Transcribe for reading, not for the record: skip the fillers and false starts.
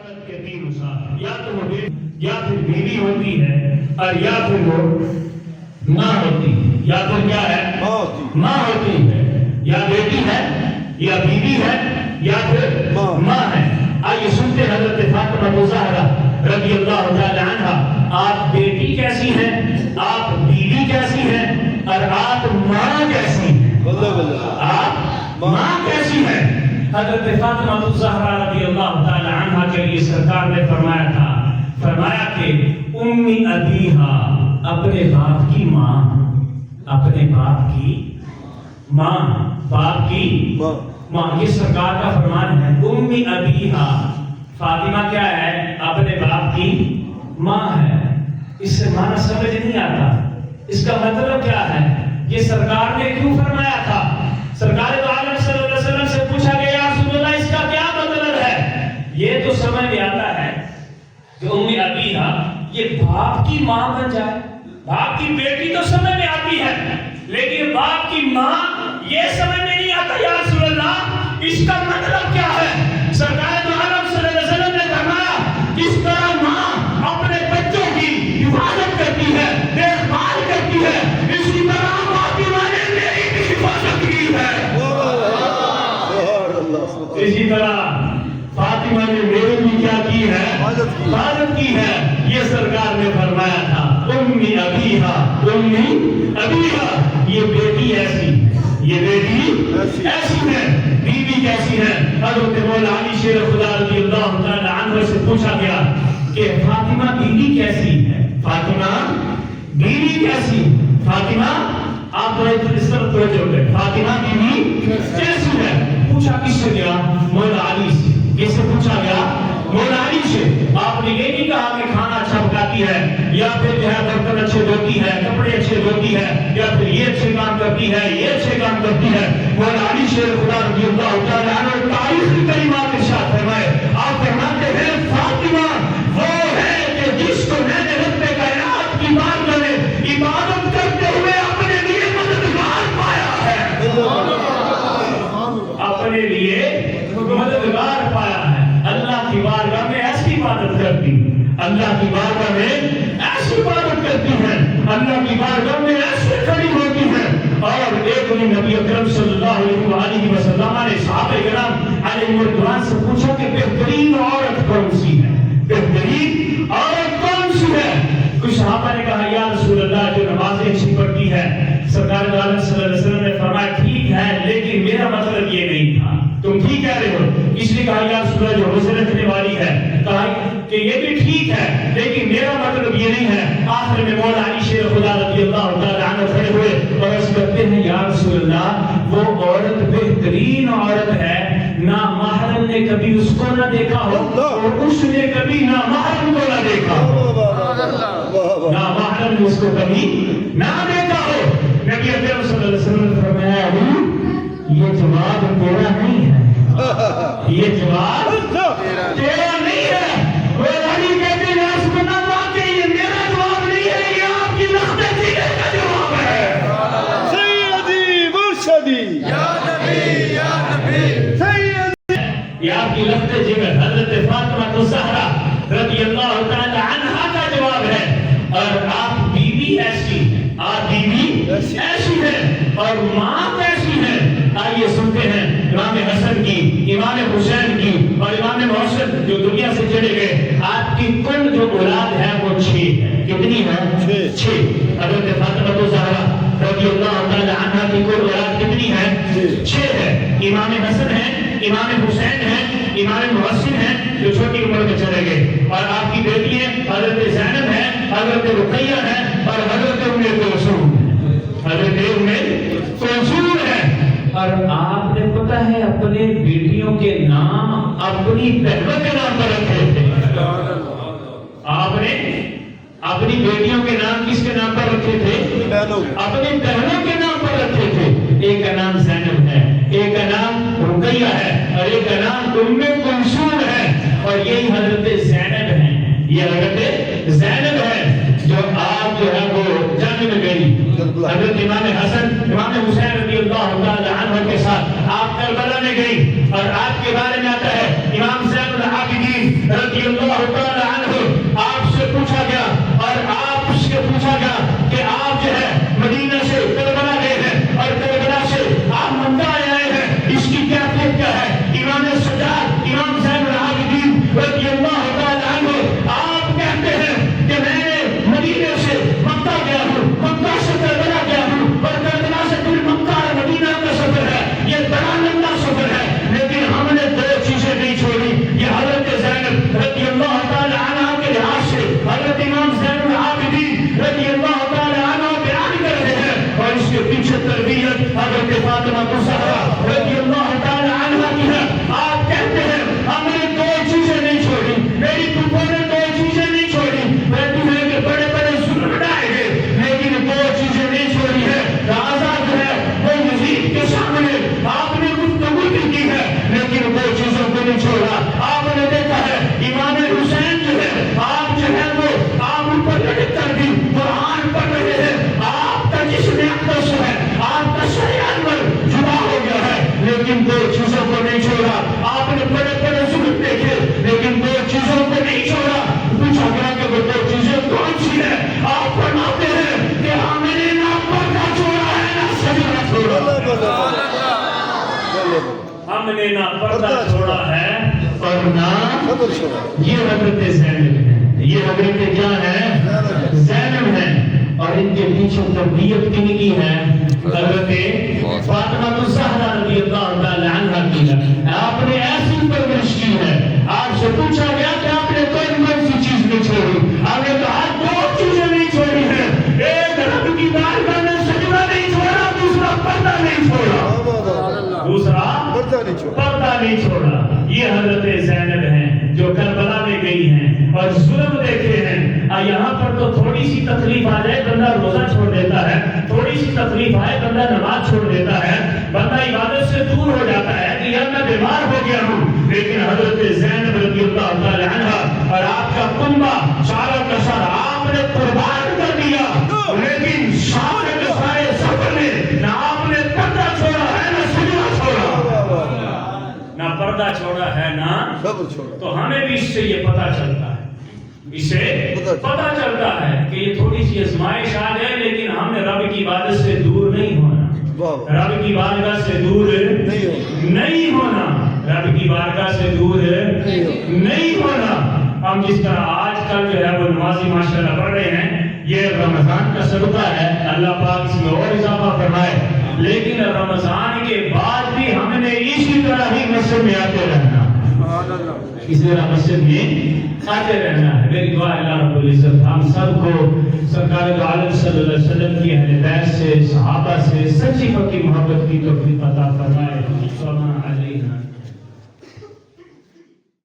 عورت کے تین نسخ، یا تو وہ یا پھر بیوی ہوتی ہے اور یا پھر وہ ماں ہوتی ہے، یا تو کیا ہے ماں ہوتی ہے، یا بیٹی ہے یا بیوی ہے یا پھر ماں ہے۔ آئیے سنتے ہیں حضرت فاطمہ زہرا رضی اللہ تعالی عنہ، آپ بیٹی کیسی ہیں، آپ بیوی کیسی ہیں اور آپ ماں کیسی ہیں، آپ ماں کیسی ہیں۔ حضرت فاطمہ زہرا رضی اللہ تعالی عنہ کے لیے سرکار نے فرمایا تھا، فرمایا کہ امی ابیہا، اپنے باپ کی ماں، اپنے باپ کی ماں، باپ کی ماں، یہ سرکار کا فرمان ہے۔ امی ابیہا، فاطمہ کیا ہے، اپنے باپ کی ماں ہے۔ اس سے معنی سمجھ نہیں آتا، اس کا مطلب کیا ہے، یہ سرکار نے کیوں فرمایا تھا؟ سرکار دو عالم صلی اللہ علیہ وسلم سے پوچھا گیا یا رسول اللہ اس کا کیا مطلب ہے؟ یہ تو سمجھ میں آتا ہے کہ امی ابیہا یہ باپ کی ماں بن جائے، باپ کی بیٹی تو سمجھ میں آتی ہے، لیکن باپ کی ماں یہ سمجھ میں نہیں آتا یا رسول اللہ اس کا مطلب کیا ہے؟ سرکار دو عالم صلی اللہ علیہ وسلم نے فرمایا جس طرح ماں اپنے بچوں کی حفاظت کرتی ہے، دیکھ بھال کرتی ہے، اسی طرح فاطمہ نے میری بھی حفاظت کی ہے، اسی طرح فاطمہ نے میری بھی کیا کی ہے، حفاظت کی ہے۔ یہ سرکار نے فرمایا تھا امی ابیہا، امی ابیہا، یہ بیٹی ایسی، یہ بیٹی ایسی ہے، بیوی کیسی ہے۔ حضرت مولا علی شیر خدا رضی اللہ تعالی عنہ سے پوچھا گیا کہ فاطمہ بیوی کیسی ہے، فاطمہ بیوی کیسی، فاطمہ آپ اس طرف توجہ کریں، فاطمہ بیوی کیسی ہے؟ پوچھا کس سے گیا؟ مولا علی سے۔ کس سے پوچھا گیا؟ مولا علی سے۔ آپ نے یہ نہیں کہا کہ کھانا اچھا پکاتی ہے یا پھر جو ہے برتن اچھے دھوتی ہے، کپڑے اچھے دھوتی ہے یا پھر یہ اچھے کام کرتی ہے، یہ اچھے کام کرتی ہے۔ مولا علی شیر خدا رضی اللہ تعالی عنہ تاریخی کلمات ارشاد فرمائے، آپ فرماتے ہیں فاطمہ وہ ہے کہ جس کو میں نے رب کائنات کی بارگاہ میں عبادت کرتے ہوئے اپنے لیے مددگار پایا ہے، اپنے لیے مددگار پایا ہے۔ اللہ کی بارگاہ میں ایسی عبادت کرتی، اللہ کی بارگاہ میں ایسی عبادت کرتی ہیں، اللہ کی بارگاہ میں ایسے کھڑی ہوتی ہیں۔ اور ایک دن نبی اکرم صلی اللہ علیہ وسلم نے صحابہ کرام علیہ رضوان سے پوچھا کہ بہترین عورت کون سی ہے، بہترین عورت کون سی ہے؟ کچھ صحابہ نے کہا یا رسول اللہ جو نمازیں اچھی پڑھتی ہے۔ سرکار دو عالم صلی اللہ علیہ وسلم نے فرمایا ٹھیک ہے لیکن میرا مطلب یہ نہیں تھا، تم ٹھیک کہہ رہے ہو۔ اس نے کہا یا رسول اللہ جو روزے رکھنے والی ہے، کہا کہ یہ بھی ٹھیک ہے لیکن میرا مطلب یہ نہیں ہے۔ آخر میں مولا علی شیر خدا رضی اللہ تعالی عنہ کھڑے ہوئے اور عرض کرتے ہیں یا رسول اللہ وہ عورت بہترین عورت ہے، نہ محرم نے کبھی اس کو نہ دیکھا ہو اور اس نے کبھی نہ محرم کو نہ دیکھا ہو، نہ محرم نے اس کو کبھی نہ دیکھا ہو۔ نبی اکرم صلی اللہ علیہ وسلم نے فرمایا یہ جواب تیرا نہیں ہے، یہ جواب تیرا نہیں ہے۔ وہ علی کہتے ہیں سبحان اللہ کہ یہ میرا جواب نہیں ہے، یہ آپ کی لخت جگر کا جواب ہے۔ سیدی مرشدی یا نبی یا نبی، سیدی، یہ آپ کی لخت جگر حضرت فاطمہ زہرا رضی اللہ تعالی عنہا کا جواب ہے۔ اور آپ بیوی ایسی ہیں، آپ بیوی ایسی ہیں اور ماں کیسی ہیں؟ آئیے سنتے ہیں امام حسن کی، امام حسین کی اور امام محسن جو دنیا سے چلے گئے، آپ کی کل جو اولاد ہے وہ 6 ہے۔ کتنی ہے؟ 6۔ حضرت فاطمہ زہرا رضی اللہ تعالی عنہا کی کل اولاد کتنی ہے؟ 6 ہے۔ امام حسن ہیں، امام حسین ہیں، امام محسن ہیں جو چھوٹی عمر میں چلے گئے، اور آپ کی بیٹی ہے حضرت زینب ہے، حضرت رقیہ ہے اور حضرت ام کلثوم، حضرت ام کلثوم ہے۔ اور آپ نے پتہ ہے اپنے بیٹیوں کے نام اپنی بہنوں کے نام پر رکھے تھے، آپ نے اپنی بیٹیوں کے نام کس کے نام پر رکھے تھے؟ اپنی بہنوں کے نام پر رکھے تھے۔ ایک کا نام زینب ہے، ایک کا نام رقیہ ہے اور ایک کا نام ام کلثوم ہے، اور یہی حضرت زینب ہیں، یہ حضرت زینب ہے جو آپ جو ہے وہ جنگ میں گئی۔ حضرت امام حسن امام حسین رضی اللہ تعالی عنہ کے ساتھ آپ کربلا میں گئی، اور آپ کے بارے میں آتا ہے امام زین العابدین رضی نے نہ پردہ چھوڑا ہے اور نہ صبر چھوڑا. یہ حضرت زینب ہے. یہ حضرت کیا ہے؟ زینب ہے. اور ان کے پیچھے تربیت کن کی ہے؟ حضرت فاطمہ الزہرا رضی اللہ تعالی عنہا کی ہے. آپ نے ایسی پرورش کی ہے. آپ سے پوچھا گیا کہ آپ نے کون سی چیز نہیں چھوڑی؟ آپ نے کہا دو چیزیں نہیں چھوڑی ہیں. ایک رب کی بارگاہ میں سجدہ نہیں چھوڑا, دوسرا پردہ نہیں چھوڑا. دوسرا پردہ نہیں چھوڑا. پردہ نہیں چھوڑا. یہ حضرت زینب ہیں جو کربلا میں گئی ہیں اور ظلم دیکھے ہیں. یہاں پر تو تھوڑی سی تکلیف آ جائے بندہ روزہ چھوڑ دیتا ہے, تھوڑی سی تکلیف آئے بندہ نماز چھوڑ دیتا ہے, بندہ عبادت سے دور ہو جاتا ہے کہ یار میں بیمار ہو گیا ہوں. لیکن حضرت زینب رضی اللہ تعالی عنہا اور آپ کا کنبہ سارا کا سارا آپ نے قربان کر دیا, لیکن سارے کے سارے سفر میں نہ آپ نے پردہ چھوڑا ہے نہ سجدہ چھوڑا, نہ پردہ چھوڑا ہے نہ صبر چھوڑا. تو ہمیں بھی اس سے یہ پتہ چلتا ہے, اس سے پتہ چلتا ہے کہ یہ تھوڑی سی آزمائش آ جائے لیکن ہم نے رب کی عبادت سے دور نہیں ہونا, رب کی بارگاہ سے دور نہیں ہونا, رب کی بارگاہ سے دور نہیں ہونا. ہم جس طرح آج کل جو ہے وہ نمازی ماشاءاللہ پڑھ رہے ہیں, یہ رمضان کا صدقہ ہے, اللہ پاک اس میں اور اضافہ فرمائے. لیکن رمضان کے بعد بھی ہم نے اسی طرح ہی مسجد میں آتے رہنا, اسی طرح مسجد میں آتے رہنا ہے. میری دعا اللہ رب العزت ہم سب کو سرکار دو عالم صلی اللہ علیہ وسلم کی اہل بیت سے, صحابہ سے سچی پکی محبت کی توفیق عطا فرمائے.